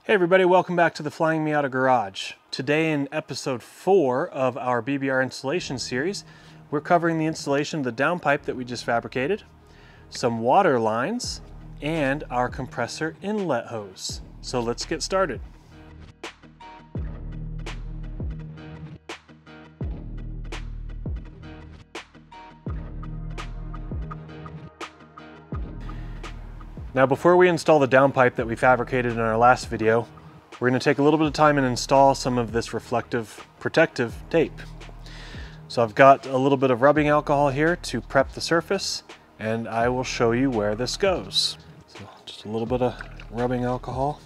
Hey everybody, welcome back to the Flying Miata Garage. Today in episode 4 of our BBR installation series, we're covering the installation of the downpipe that we just fabricated, some water lines, and our compressor inlet hose. So let's get started. Now before we install the downpipe that we fabricated in our last video, we're going to take a little bit of time and install some of this reflective protective tape. So I've got a little bit of rubbing alcohol here to prep the surface, and I will show you where this goes. So just a little bit of rubbing alcohol.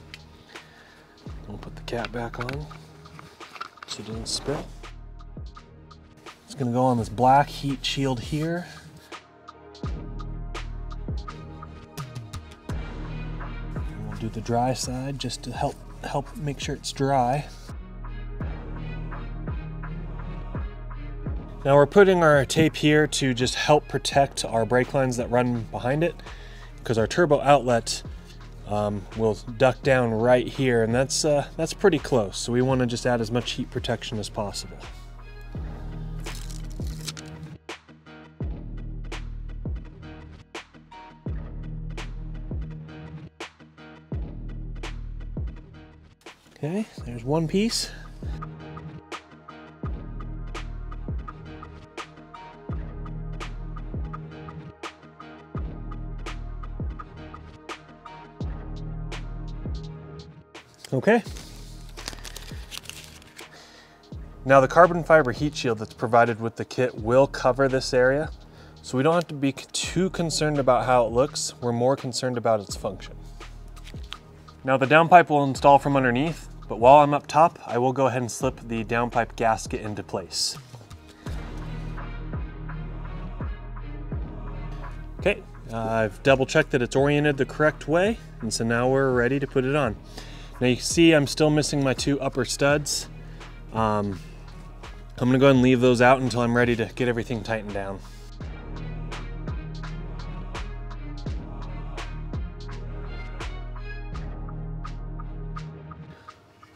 We'll put the cap back on so it doesn't spill. It's going to go on this black heat shield here. Do the dry side just to help make sure it's dry. Now we're putting our tape here to just help protect our brake lines that run behind it, because our turbo outlet will duct down right here, and that's pretty close. So we want to just add as much heat protection as possible. Okay, there's one piece. Okay. Now the carbon fiber heat shield that's provided with the kit will cover this area, so we don't have to be too concerned about how it looks. We're more concerned about its function. Now the downpipe will install from underneath, but while I'm up top, I will go ahead and slip the downpipe gasket into place. Okay, I've double checked that it's oriented the correct way, and so now we're ready to put it on. Now you can see I'm still missing my two upper studs. I'm gonna go ahead and leave those out until I'm ready to get everything tightened down.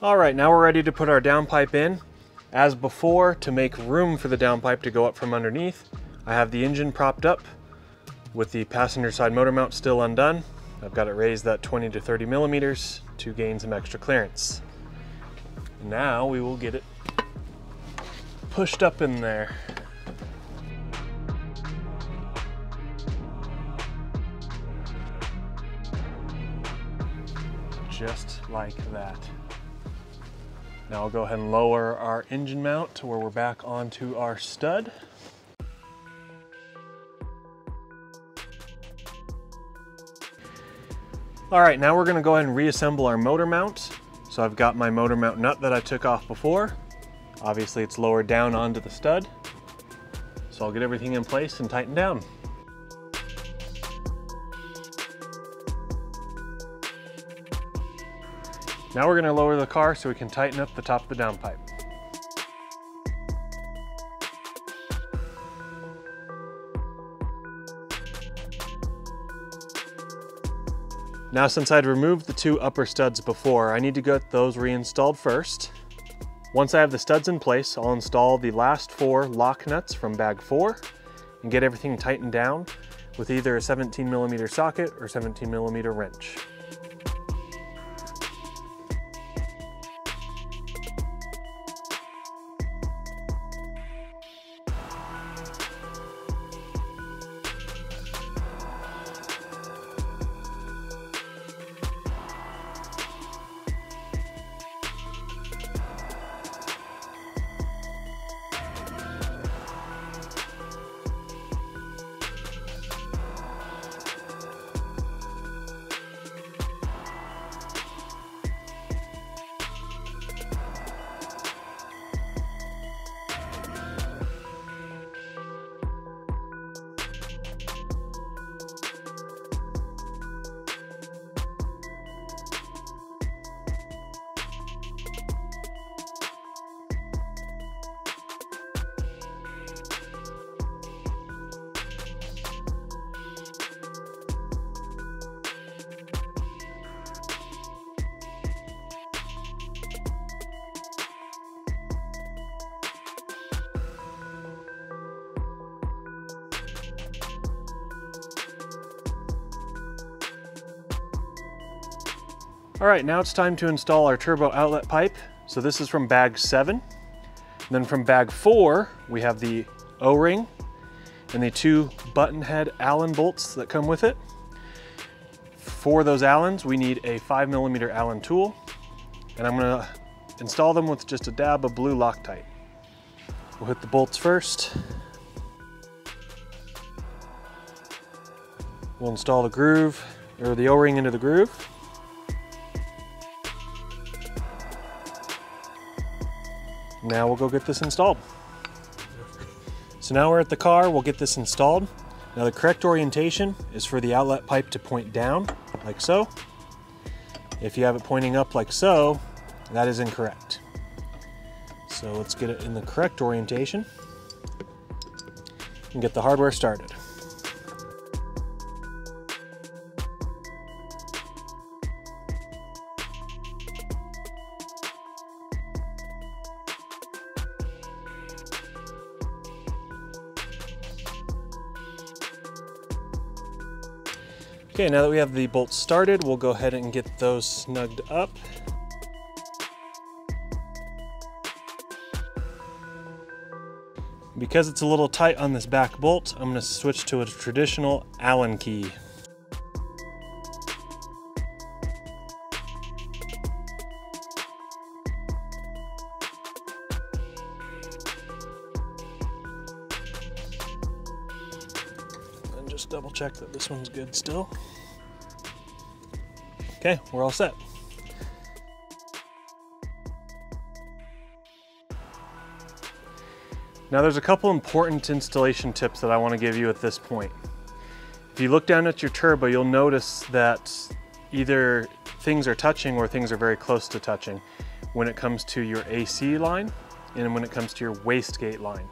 All right, now we're ready to put our downpipe in. As before, to make room for the downpipe to go up from underneath, I have the engine propped up with the passenger side motor mount still undone. I've got it raised that 20 to 30 millimeters to gain some extra clearance. Now we will get it pushed up in there. Just like that. Now I'll go ahead and lower our engine mount to where we're back onto our stud. All right, now we're gonna go ahead and reassemble our motor mount. So I've got my motor mount nut that I took off before. Obviously it's lowered down onto the stud. So I'll get everything in place and tighten down. Now we're going to lower the car so we can tighten up the top of the downpipe. Now since I'd removed the two upper studs before, I need to get those reinstalled first. Once I have the studs in place, I'll install the last 4 lock nuts from bag 4 and get everything tightened down with either a 17mm socket or 17mm wrench. All right, now it's time to install our turbo outlet pipe. So this is from bag 7. Then from bag 4, we have the O-ring and the 2 button head Allen bolts that come with it. For those Allens, we need a 5mm Allen tool, and I'm gonna install them with just a dab of blue Loctite. We'll hit the bolts first. We'll install the groove, or the O-ring into the groove. Now we'll go get this installed. So now we're at the car, we'll get this installed. Now the correct orientation is for the outlet pipe to point down, like so. If you have it pointing up like so, that is incorrect. So let's get it in the correct orientation and get the hardware started. Okay, now that we have the bolts started, we'll go ahead and get those snugged up. Because it's a little tight on this back bolt, I'm going to switch to a traditional Allen key. Just double check that this one's good still. Okay, we're all set. Now there's a couple important installation tips that I want to give you at this point. If you look down at your turbo, you'll notice that either things are touching or things are very close to touching when it comes to your AC line and when it comes to your wastegate line.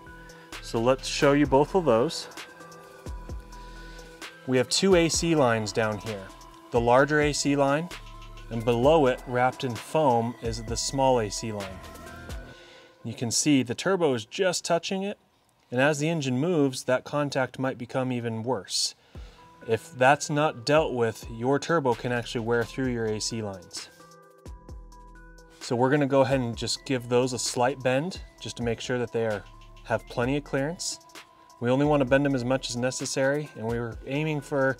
So let's show you both of those. We have 2 AC lines down here. The larger AC line, and below it, wrapped in foam, is the small AC line. You can see the turbo is just touching it, and as the engine moves, that contact might become even worse. If that's not dealt with, your turbo can actually wear through your AC lines. So we're gonna go ahead and just give those a slight bend, just to make sure that they have plenty of clearance. We only want to bend them as much as necessary, and we were aiming for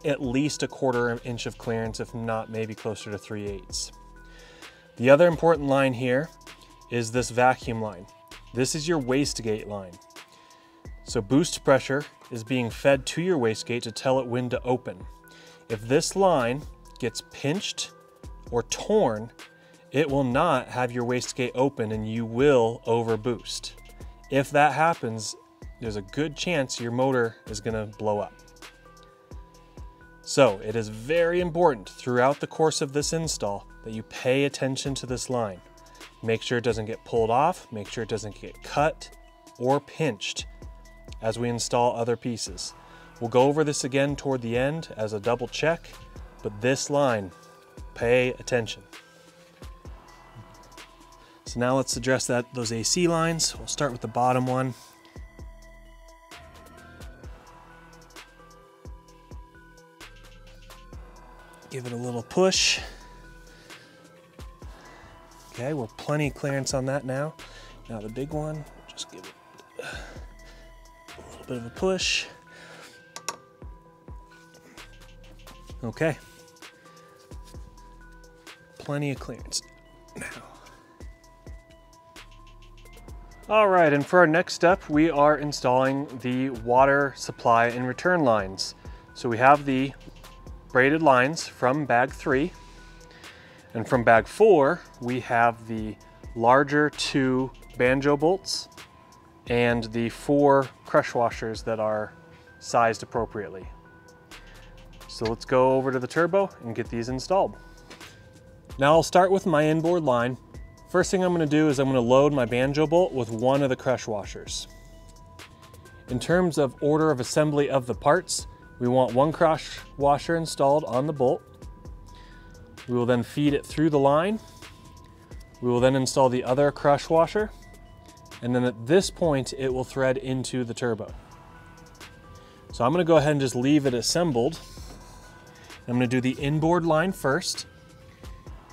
at least a 1/4 inch of clearance, if not maybe closer to 3/8. The other important line here is this vacuum line. This is your wastegate line. So boost pressure is being fed to your wastegate to tell it when to open. If this line gets pinched or torn, it will not have your wastegate open and you will overboost. If that happens, there's a good chance your motor is going to blow up. So it is very important throughout the course of this install that you pay attention to this line. Make sure it doesn't get pulled off, make sure it doesn't get cut or pinched as we install other pieces. We'll go over this again toward the end as a double check, but this line, pay attention. So now let's address those AC lines. We'll start with the bottom one. Give it a little push. Okay, we're plenty of clearance on that now. Now the big one, just give it a little bit of a push. Okay. Plenty of clearance now. All right, and for our next step, we are installing the water supply and return lines. So we have the braided lines from bag 3, and from bag 4 we have the larger 2 banjo bolts and the 4 crush washers that are sized appropriately. So let's go over to the turbo and get these installed. Now I'll start with my inboard line. First thing I'm going to do is I'm going to load my banjo bolt with one of the crush washers. In terms of order of assembly of the parts, we want one crush washer installed on the bolt. We will then feed it through the line. We will then install the other crush washer. And then at this point, it will thread into the turbo. So I'm gonna go ahead and just leave it assembled. I'm gonna do the inboard line first.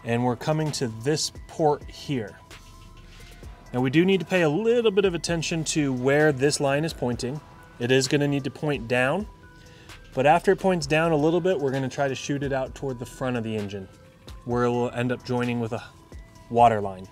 and we're coming to this port here. Now we do need to pay a little bit of attention to where this line is pointing. It is going to need to point down, but after it points down a little bit, we're going to try to shoot it out toward the front of the engine, where it will end up joining with a water line.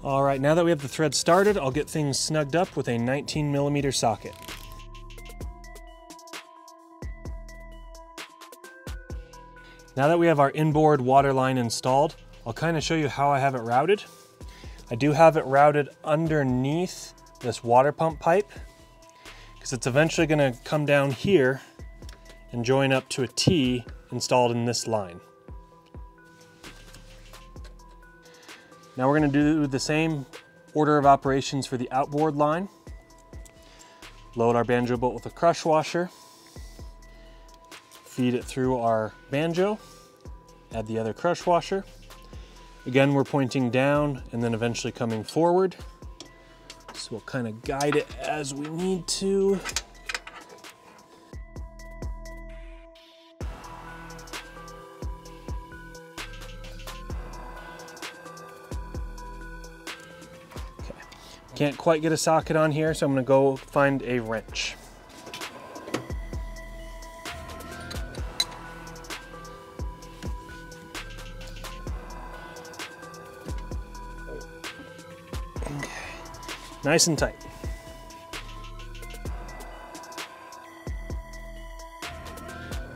All right, now that we have the thread started, I'll get things snugged up with a 19mm socket. Now that we have our inboard water line installed, I'll kind of show you how I have it routed. I do have it routed underneath this water pump pipe, because it's eventually going to come down here and join up to a T installed in this line. Now we're going to do the same order of operations for the outboard line. Load our banjo bolt with a crush washer, feed it through our banjo, add the other crush washer. Again, we're pointing down and then eventually coming forward. So we'll kind of guide it as we need to. Okay. Can't quite get a socket on here, so I'm going to go find a wrench. Nice and tight.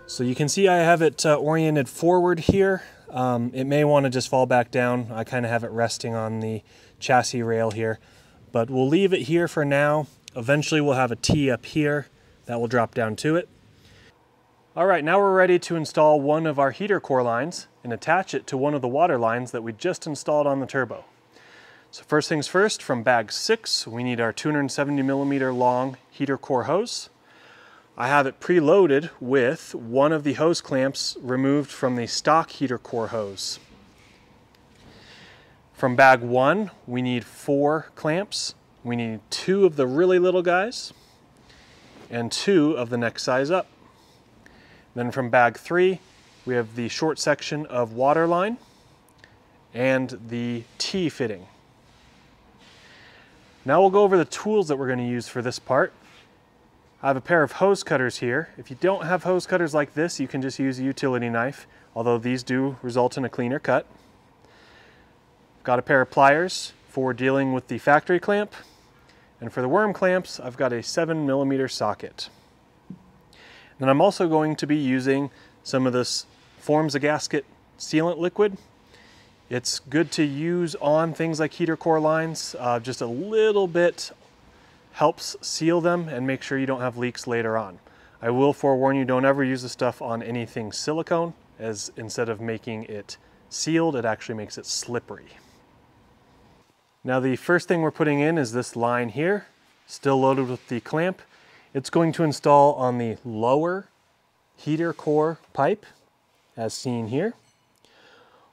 So you can see I have it oriented forward here. It may want to just fall back down. I kind of have it resting on the chassis rail here, but we'll leave it here for now. Eventually we'll have a T up here that will drop down to it. All right, now we're ready to install one of our heater core lines and attach it to one of the water lines that we just installed on the turbo. So first things first, from bag 6, we need our 270mm long heater core hose. I have it preloaded with one of the hose clamps removed from the stock heater core hose. From bag 1, we need 4 clamps. We need 2 of the really little guys and 2 of the next size up. Then from bag 3, we have the short section of water line and the T fitting. Now we'll go over the tools that we're going to use for this part. I have a pair of hose cutters here. If you don't have hose cutters like this, you can just use a utility knife, although these do result in a cleaner cut. I've got a pair of pliers for dealing with the factory clamp, and for the worm clamps, I've got a 7mm socket. Then I'm also going to be using some of this forms a gasket sealant liquid. It's good to use on things like heater core lines. Just a little bit helps seal them and make sure you don't have leaks later on. I will forewarn you, don't ever use this stuff on anything silicone, as instead of making it sealed, it actually makes it slippery. Now the first thing we're putting in is this line here, still loaded with the clamp. It's going to install on the lower heater core pipe, as seen here.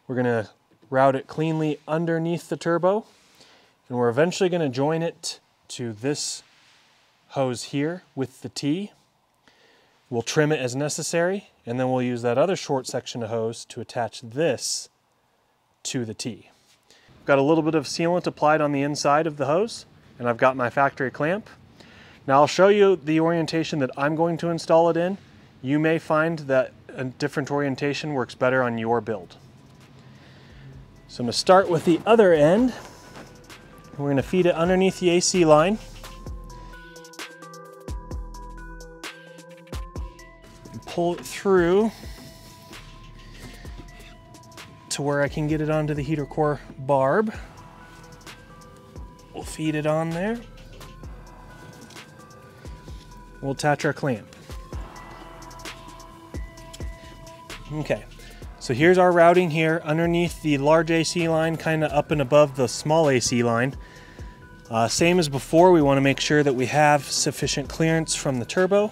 We're going to route it cleanly underneath the turbo, and we're eventually going to join it to this hose here with the T. We'll trim it as necessary, and then we'll use that other short section of hose to attach this to the T. I've got a little bit of sealant applied on the inside of the hose, and I've got my factory clamp. Now I'll show you the orientation that I'm going to install it in. You may find that a different orientation works better on your build. So I'm going to start with the other end. We're going to feed it underneath the AC line. And pull it through to where I can get it onto the heater core barb. We'll feed it on there. We'll attach our clamp. Okay. So here's our routing here underneath the large AC line, kind of up and above the small AC line. Same as before, we want to make sure that we have sufficient clearance from the turbo.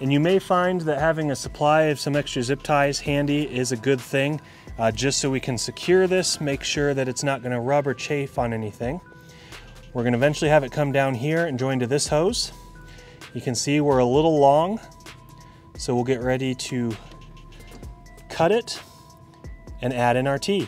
And you may find that having a supply of some extra zip ties handy is a good thing, just so we can secure this, make sure that it's not going to rub or chafe on anything. We're going to eventually have it come down here and join to this hose. You can see we're a little long, so we'll get ready to cut it and add in our T.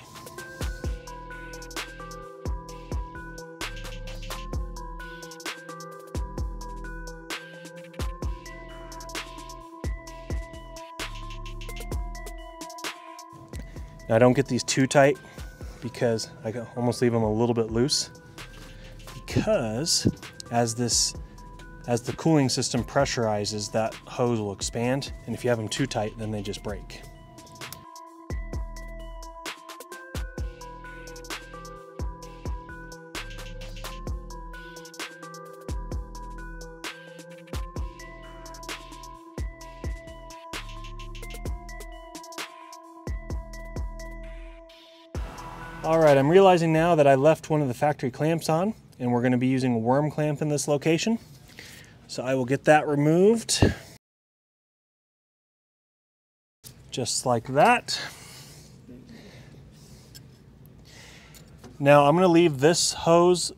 Now, don't get these too tight because I can almost leave them a little bit loose, because as the cooling system pressurizes, that hose will expand, and if you have them too tight, then they just break. All right, I'm realizing now that I left one of the factory clamps on, and we're going to be using a worm clamp in this location. So I will get that removed. Just like that. Now I'm going to leave this hose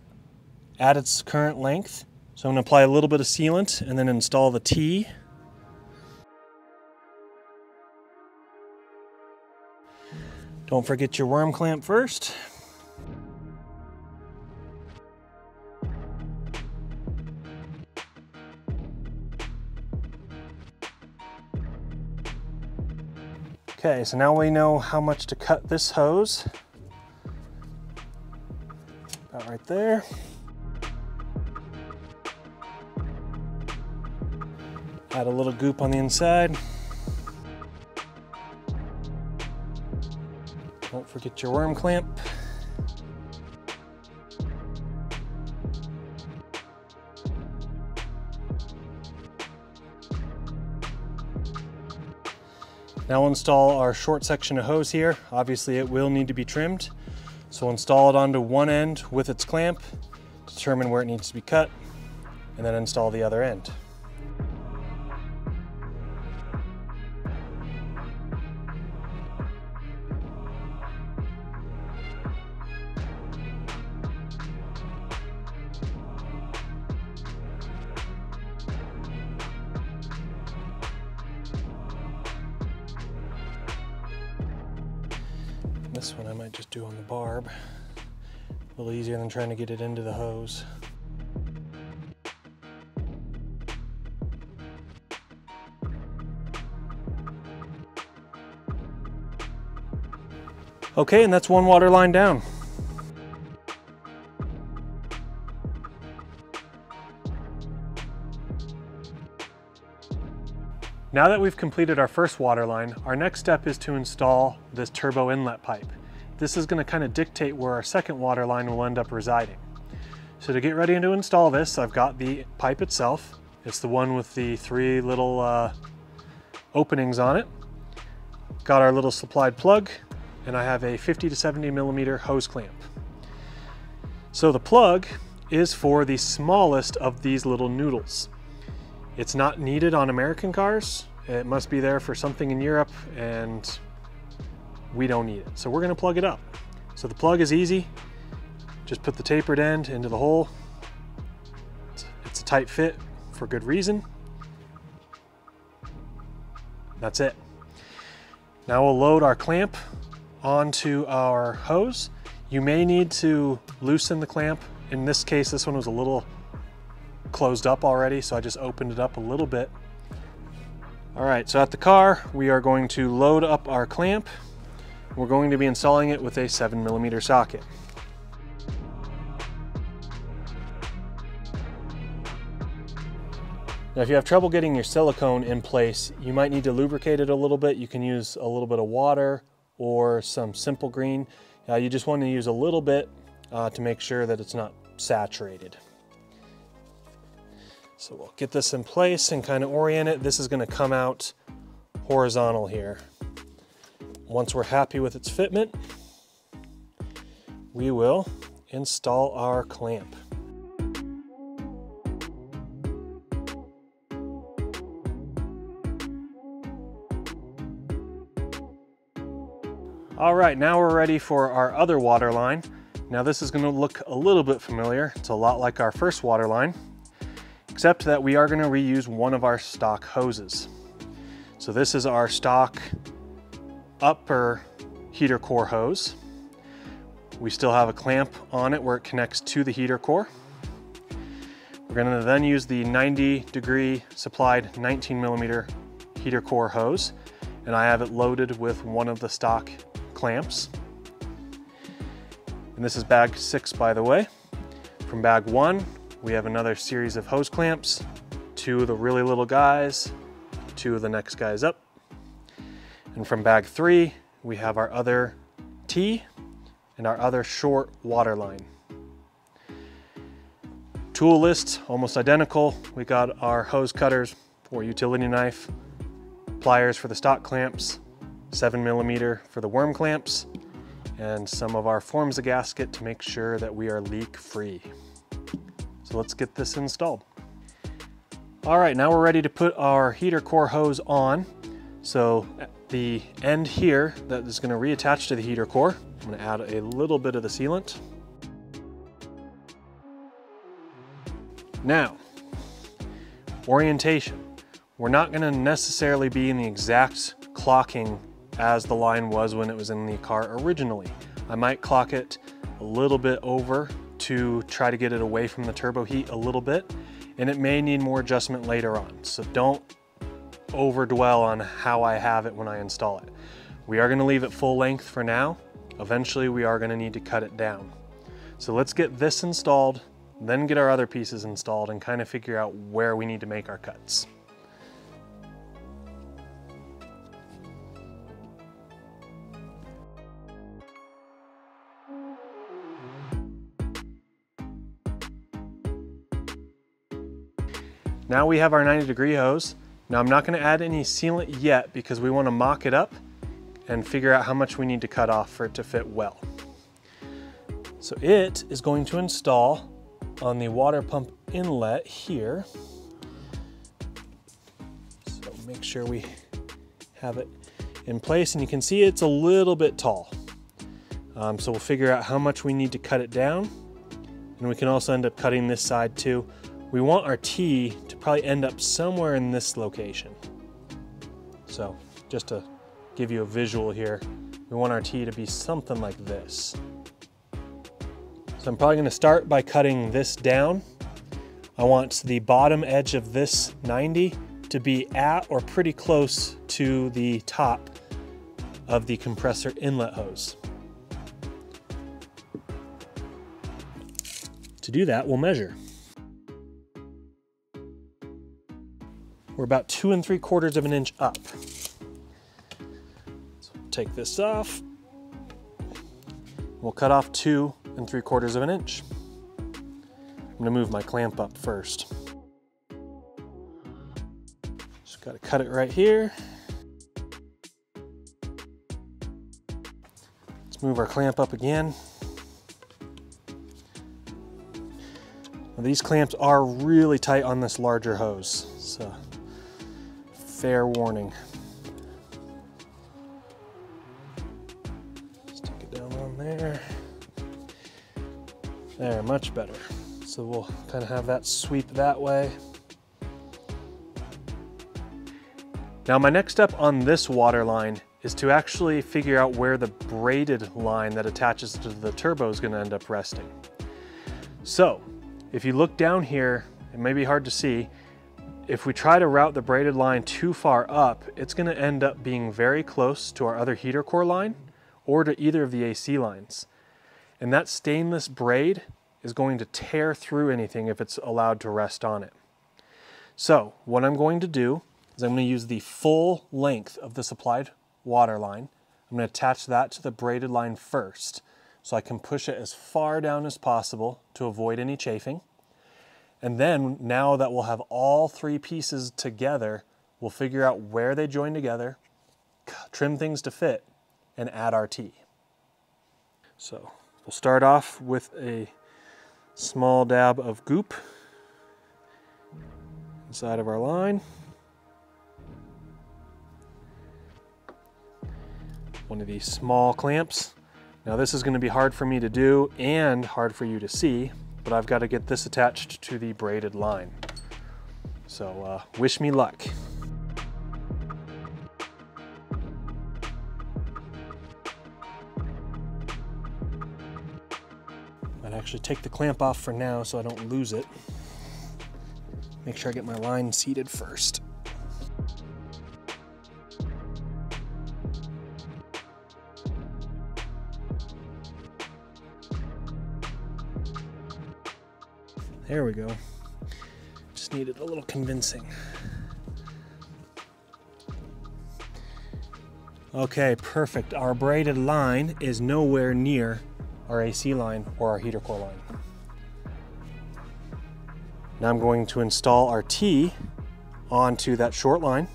at its current length. So I'm going to apply a little bit of sealant and then install the T. Don't forget your worm clamp first. Okay, so now we know how much to cut this hose. About right there. Add a little goop on the inside. Don't forget your worm clamp. Now we'll install our short section of hose here. Obviously it will need to be trimmed. So we'll install it onto one end with its clamp, determine where it needs to be cut, and then install the other end. This one I might just do on the barb. A little easier than trying to get it into the hose. Okay, and that's one water line down. Now that we've completed our first water line, our next step is to install this turbo inlet pipe. This is going to kind of dictate where our second water line will end up residing. So to get ready to install this, I've got the pipe itself. It's the one with the three little openings on it. Got our little supplied plug, and I have a 50 to 70 millimeter hose clamp. So the plug is for the smallest of these little noodles. It's not needed on American cars. It must be there for something in Europe, and we don't need it. So we're gonna plug it up. So the plug is easy. Just put the tapered end into the hole. It's a tight fit for good reason. That's it. Now we'll load our clamp onto our hose. You may need to loosen the clamp. In this case, this one was a little closed up already, so I just opened it up a little bit. All right, so at the car, we are going to load up our clamp. We're going to be installing it with a 7 millimeter socket. Now, if you have trouble getting your silicone in place, you might need to lubricate it a little bit. You can use a little bit of water or some Simple Green. You just want to use a little bit to make sure that it's not saturated. So we'll get this in place and kind of orient it. This is going to come out horizontal here. Once we're happy with its fitment, we will install our clamp. All right, now we're ready for our other water line. Now this is gonna look a little bit familiar. It's a lot like our first Waterline, except that we are gonna reuse one of our stock hoses. So this is our stock upper heater core hose. We still have a clamp on it where it connects to the heater core. We're gonna then use the 90-degree supplied 19mm heater core hose, and I have it loaded with one of the stock clamps. And this is bag 6, by the way. From bag 1, we have another series of hose clamps, 2 of the really little guys, 2 of the next guys up. And from bag 3, we have our other T and our other short Waterline. Tool list, almost identical. We got our hose cutters for utility knife, pliers for the stock clamps, 7mm for the worm clamps, and some of our forms of gasket to make sure that we are leak free. So let's get this installed. All right, now we're ready to put our heater core hose on. So at the end here that is going to reattach to the heater core, I'm going to add a little bit of the sealant. Now, orientation. We're not going to necessarily be in the exact clocking as the line was when it was in the car originally. I might clock it a little bit over to try to get it away from the turbo heat a little bit, and it may need more adjustment later on. So don't over dwell on how I have it when I install it. We are going to leave it full length for now. Eventually we are going to need to cut it down. So let's get this installed, then get our other pieces installed and kind of figure out where we need to make our cuts. Now we have our 90-degree hose. Now I'm not going to add any sealant yet because we want to mock it up and figure out how much we need to cut off for it to fit well. So it is going to install on the water pump inlet here. So make sure we have it in place, and you can see it's a little bit tall. So we'll figure out how much we need to cut it down, and we can also end up cutting this side too. We want our T to probably end up somewhere in this location. So just to give you a visual here, we want our T to be something like this. So I'm probably going to start by cutting this down. I want the bottom edge of this 90 to be at or pretty close to the top of the compressor inlet hose. To do that, we'll measure. We're about 2 3/4 of an inch up. So take this off. We'll cut off 2 3/4 of an inch. I'm gonna move my clamp up first. Just gotta cut it right here. Let's move our clamp up again. Now, these clamps are really tight on this larger hose, so fair warning. Stick it down on there. There, much better. So we'll kind of have that sweep that way. Now my next step on this Waterline is to actually figure out where the braided line that attaches to the turbo is going to end up resting. So if you look down here, it may be hard to see, if we try to route the braided line too far up, it's going to end up being very close to our other heater core line or to either of the AC lines. And that stainless braid is going to tear through anything if it's allowed to rest on it. So what I'm going to do is I'm going to use the full length of the supplied Waterline. I'm going to attach that to the braided line first so I can push it as far down as possible to avoid any chafing. And then now that we'll have all 3 pieces together, we'll figure out where they join together, trim things to fit, and add our T. So we'll start off with a small dab of goop inside of our line. One of these small clamps. Now this is going to be hard for me to do and hard for you to see, but I've got to get this attached to the braided line. So wish me luck. I'd actually take the clamp off for now so I don't lose it. Make sure I get my line seated first. There we go. Just needed a little convincing. Okay, perfect. Our braided line is nowhere near our AC line or our heater core line. Now I'm going to install our T onto that short line.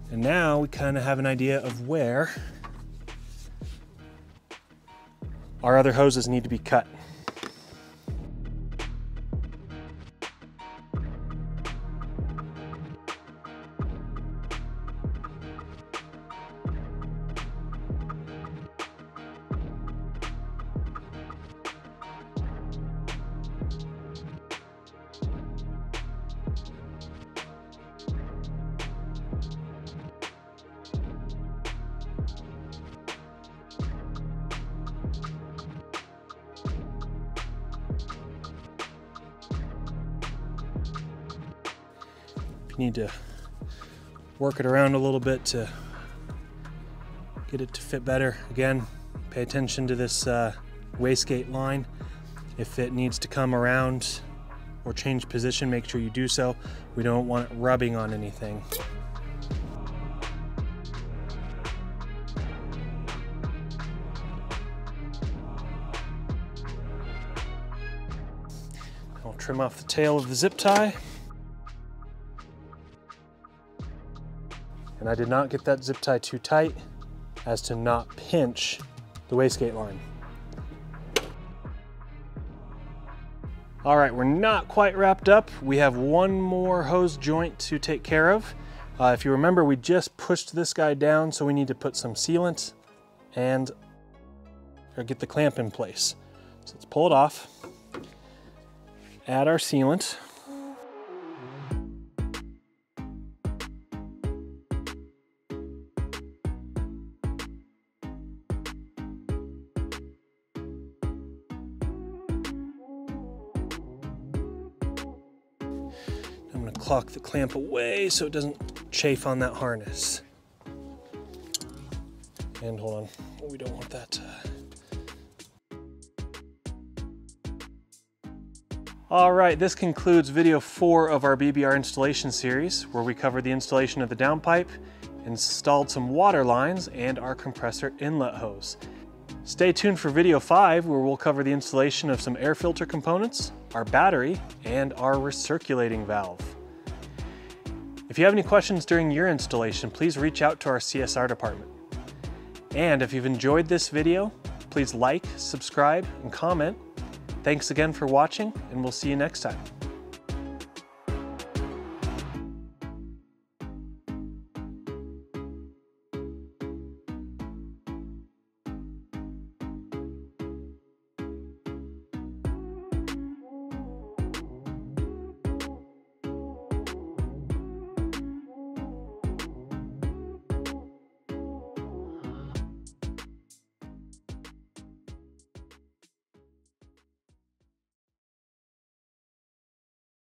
And now we kind of have an idea of where our other hoses need to be cut. Need to work it around a little bit to get it to fit better. Again, pay attention to this wastegate line. If it needs to come around or change position, make sure you do so. We don't want it rubbing on anything. I'll trim off the tail of the zip tie. And I did not get that zip tie too tight as to not pinch the wastegate line. All right, we're not quite wrapped up. We have one more hose joint to take care of. If you remember, we just pushed this guy down, so we need to put some sealant and get the clamp in place. So let's pull it off, add our sealant. I'm going to clock the clamp away so it doesn't chafe on that harness. And hold on, we don't want that. All right, this concludes video 4 of our BBR installation series, where we covered the installation of the downpipe, installed some water lines, and our compressor inlet hose. Stay tuned for video 5, where we'll cover the installation of some air filter components, our battery, and our recirculating valve. If you have any questions during your installation, please reach out to our CSR department. And if you've enjoyed this video, please like, subscribe, and comment. Thanks again for watching, and we'll see you next time.